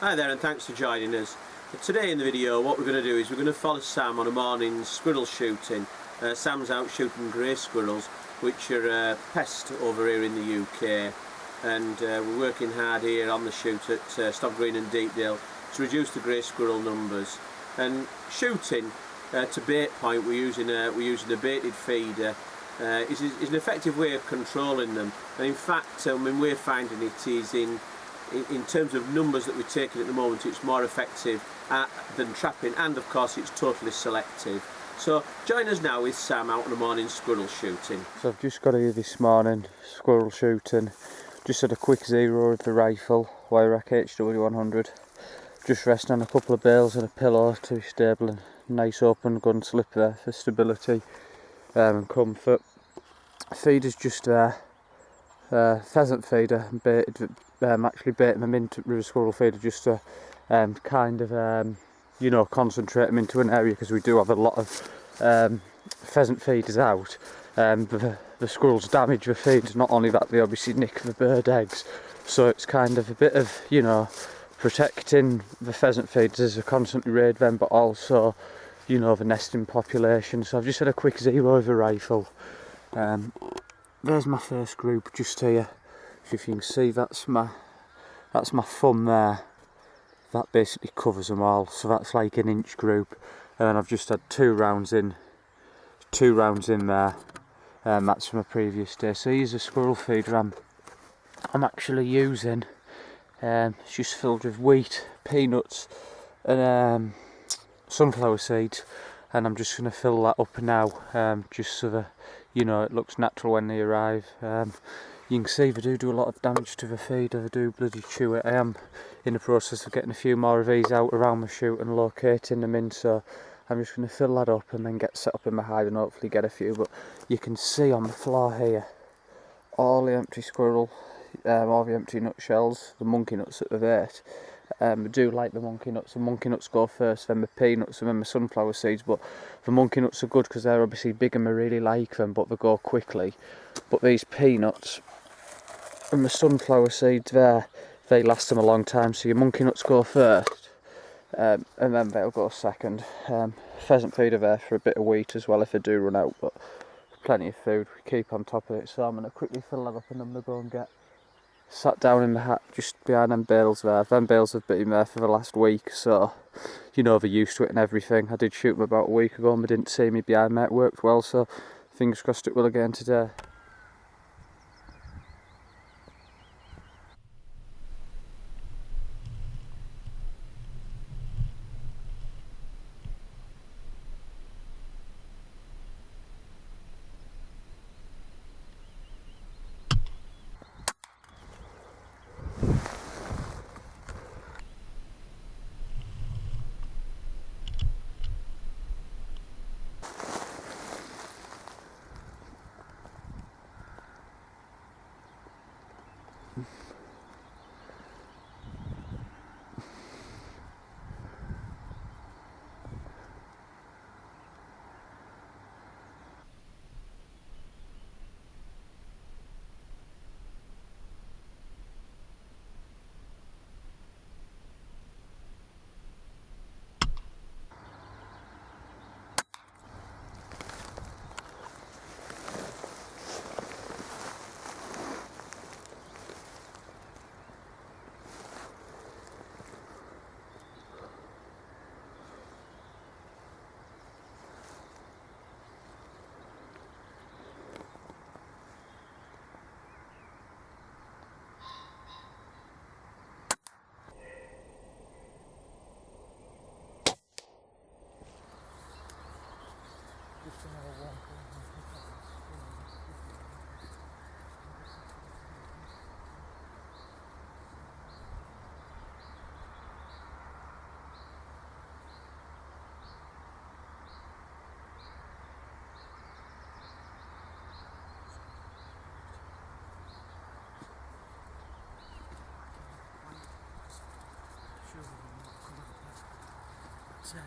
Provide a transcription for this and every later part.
Hi there, and thanks for joining us. Today in the video what we're going to do is we're going to follow Sam on a morning squirrel shooting. Sam's out shooting grey squirrels, which are a pest over here in the UK, and we're working hard here on the shoot at Stock Green and Deepdale to reduce the grey squirrel numbers. And shooting to bait point, we're using a baited feeder. Is an effective way of controlling them, and in fact we're finding it is in terms of numbers that we're taking at the moment, it's more effective than trapping, and of course it's totally selective. So join us now with Sam out on the morning squirrel shooting. So I've just got here this morning squirrel shooting, just had a quick zero with the rifle, Wire HW100, just resting on a couple of bales and a pillow to be stable, and nice open gun slip there for stability and comfort. Feeder's just there, pheasant feeder, baited, actually baiting them into a squirrel feeder just to kind of you know, concentrate them into an area, because we do have a lot of pheasant feeders out. The squirrels damage the feeders, not only that they obviously nick the bird eggs, so it's kind of a bit of, you know, protecting the pheasant feeders as they constantly raid them, but also, you know, the nesting population. So I've just had a quick zero with a rifle. There's my first group just here. If you can see, that's my thumb there. That basically covers them all. So that's like an inch group, and I've just had two rounds in there. That's from a previous day. So here's a squirrel feeder I'm actually using. It's just filled with wheat, peanuts, and sunflower seeds, and I'm just going to fill that up now, just so that, you know, it looks natural when they arrive. You can see they do a lot of damage to the feeder, they do bloody chew it. I am in the process of getting a few more of these out around my shoot and locating them in, so I'm just going to fill that up and then get set up in my hive and hopefully get a few. But you can see on the floor here all the empty squirrel, all the empty nutshells, the monkey nuts that they've ate. I do like the monkey nuts. The monkey nuts go first, then the peanuts, and then the sunflower seeds. But the monkey nuts are good because they're obviously big and I really like them, but they go quickly. But these peanuts and the sunflower seeds there, they last them a long time. So your monkey nuts go first, and then they'll go second. Pheasant feeder there for a bit of wheat as well if they do run out, but plenty of food. We keep on top of it. So I'm going to quickly fill that up and I'm going to go and get sat down in the hat just behind them bales there. Them bales have been there for the last week, so you know they're used to it and everything. I did shoot them about a week ago and they didn't see me behind me. It worked well, so fingers crossed it will again today.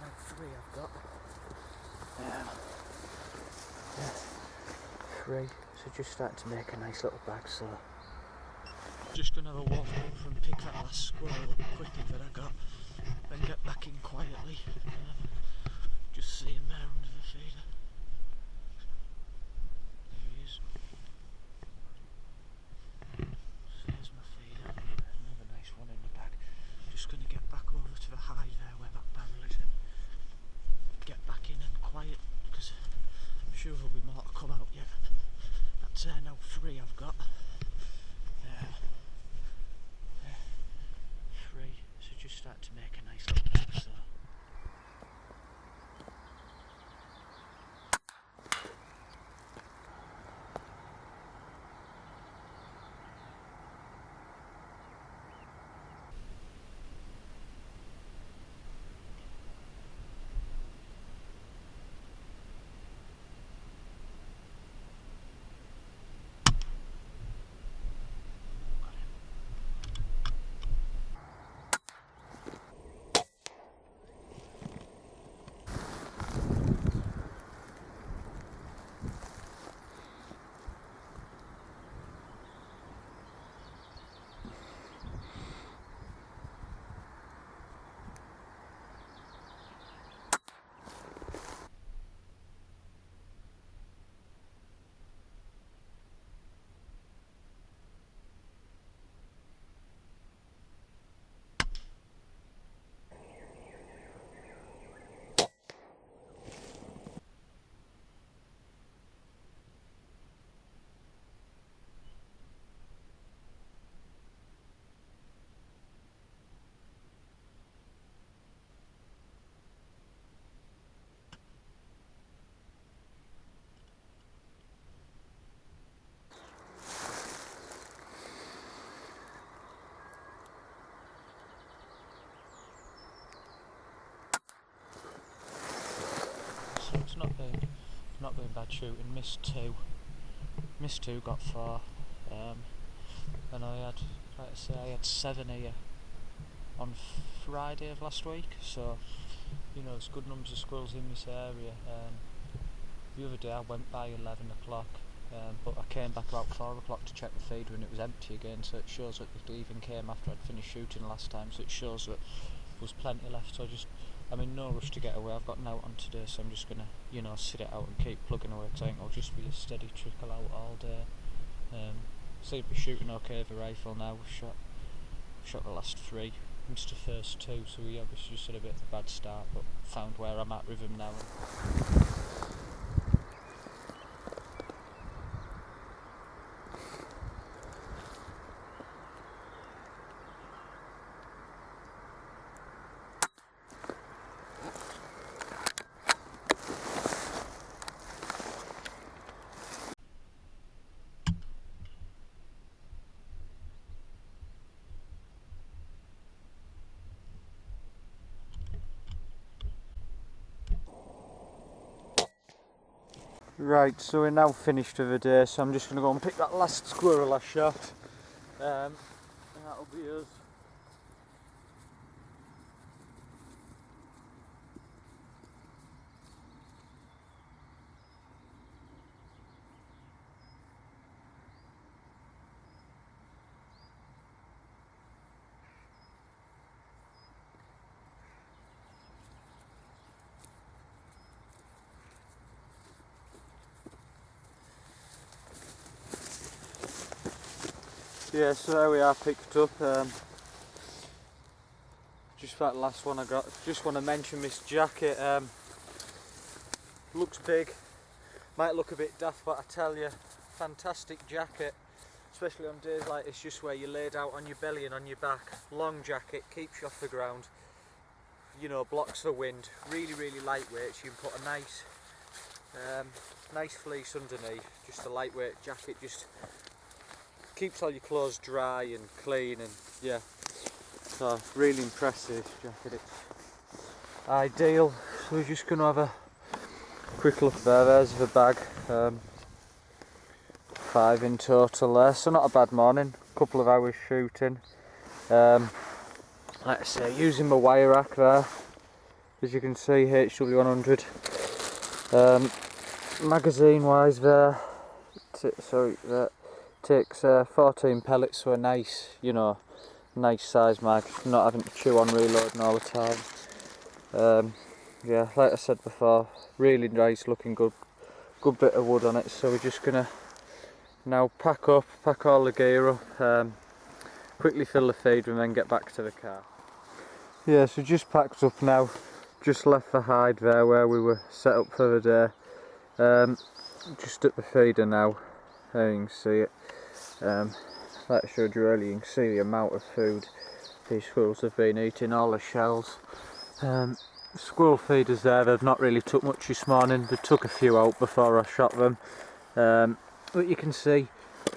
Like 3 I've got. Yeah. 3, so just starting to make a nice little bag, so just gonna have a walk over and pick that last squirrel up quickly that I got. start to make a nice little map, so. So it's not been bad shooting. Missed two, got 4, and I had, like I say, I had 7 here on Friday of last week. So you know, it's good numbers of squirrels in this area. The other day I went by 11 o'clock, but I came back about 4 o'clock to check the feeder and it was empty again. So it shows that it even came after I'd finished shooting last time. So it shows that there was plenty left. So I'm in no rush to get away. I've got an out on today, so I'm just gonna, you know, sit it out and keep plugging away, because I think I'll just be a steady trickle out all day. Seem to be shooting okay with the rifle now. Shot the last 3, missed the first 2, so we obviously just had a bit of a bad start, but found where I'm at with him now. Right, so we're now finished for the day, so I'm just going to go and pick that last squirrel I shot, and that'll be us. Yeah, so there we are, picked up. Just that last one I got. Just want to mention this jacket. Looks big, might look a bit daft, but I tell you, fantastic jacket. Especially on days like this, just where you're laid out on your belly and on your back. Long jacket, keeps you off the ground. You know, blocks the wind. Really, really lightweight. So you can put a nice fleece underneath. Just a lightweight jacket. Just keeps all your clothes dry and clean, and yeah, so really impressive jacket. It's ideal. So we're just going to have a quick look there. There's the bag, 5 in total there, so not a bad morning. Couple of hours shooting, like I say, using my wire rack there, as you can see, HW100. Magazine wise there, that takes 14 pellets, so a nice, you know, nice size mag, not having to chew on reloading all the time. Yeah, like I said before, really nice looking, good bit of wood on it. So we're just gonna now pack all the gear up, quickly fill the feeder and then get back to the car. Yeah, so just packed up now, just left the hide there where we were set up for the day. Just at the feeder now, there you can see it. Like I showed you earlier, you can see the amount of food These squirrels have been eating all the shells. Squirrel feeders there, they've not really took much this morning. They took a few out before I shot them. But you can see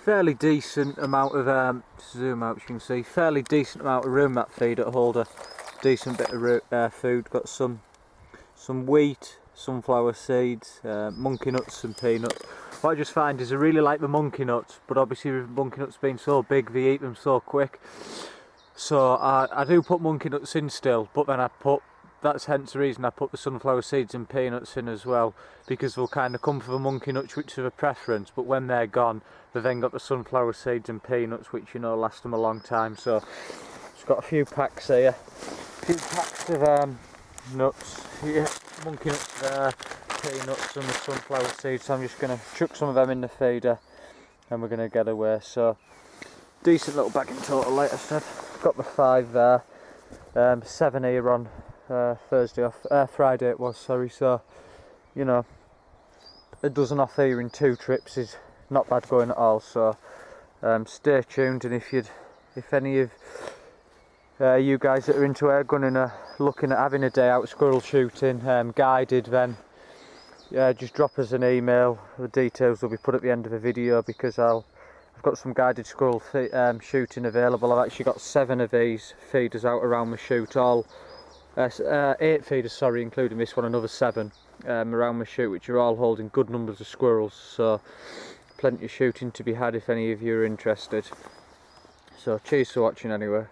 fairly decent amount of zoom out, you can see fairly decent amount of room that feeder to hold a decent bit of food. Got some wheat, sunflower seeds, monkey nuts and peanuts. What I just find is I really like the monkey nuts, but obviously with monkey nuts being so big they eat them so quick. So I do put monkey nuts in still, but then that's hence the reason I put the sunflower seeds and peanuts in as well, because they'll kind of come for the monkey nuts, which are a preference, but when they're gone they've then got the sunflower seeds and peanuts, which you know last them a long time. So just got a few packs here, a few packs of nuts, yeah, monkey nuts there, peanuts and the sunflower seeds. So I'm just going to chuck some of them in the feeder and we're going to get away. So decent little bag in total, like I said. Got the 5 there, 7 here on Friday it was, sorry. So you know, a dozen off here in 2 trips is not bad going at all. So stay tuned, and if any of you guys that are into airgunning are looking at having a day out squirrel shooting guided, then just drop us an email. The details will be put at the end of the video, because I've got some guided squirrel shooting available. I've actually got 7 of these feeders out around my shoot, all 8 feeders, sorry, including this one, another 7 around my shoot, which are all holding good numbers of squirrels. So plenty of shooting to be had if any of you are interested. So cheers for watching anyway.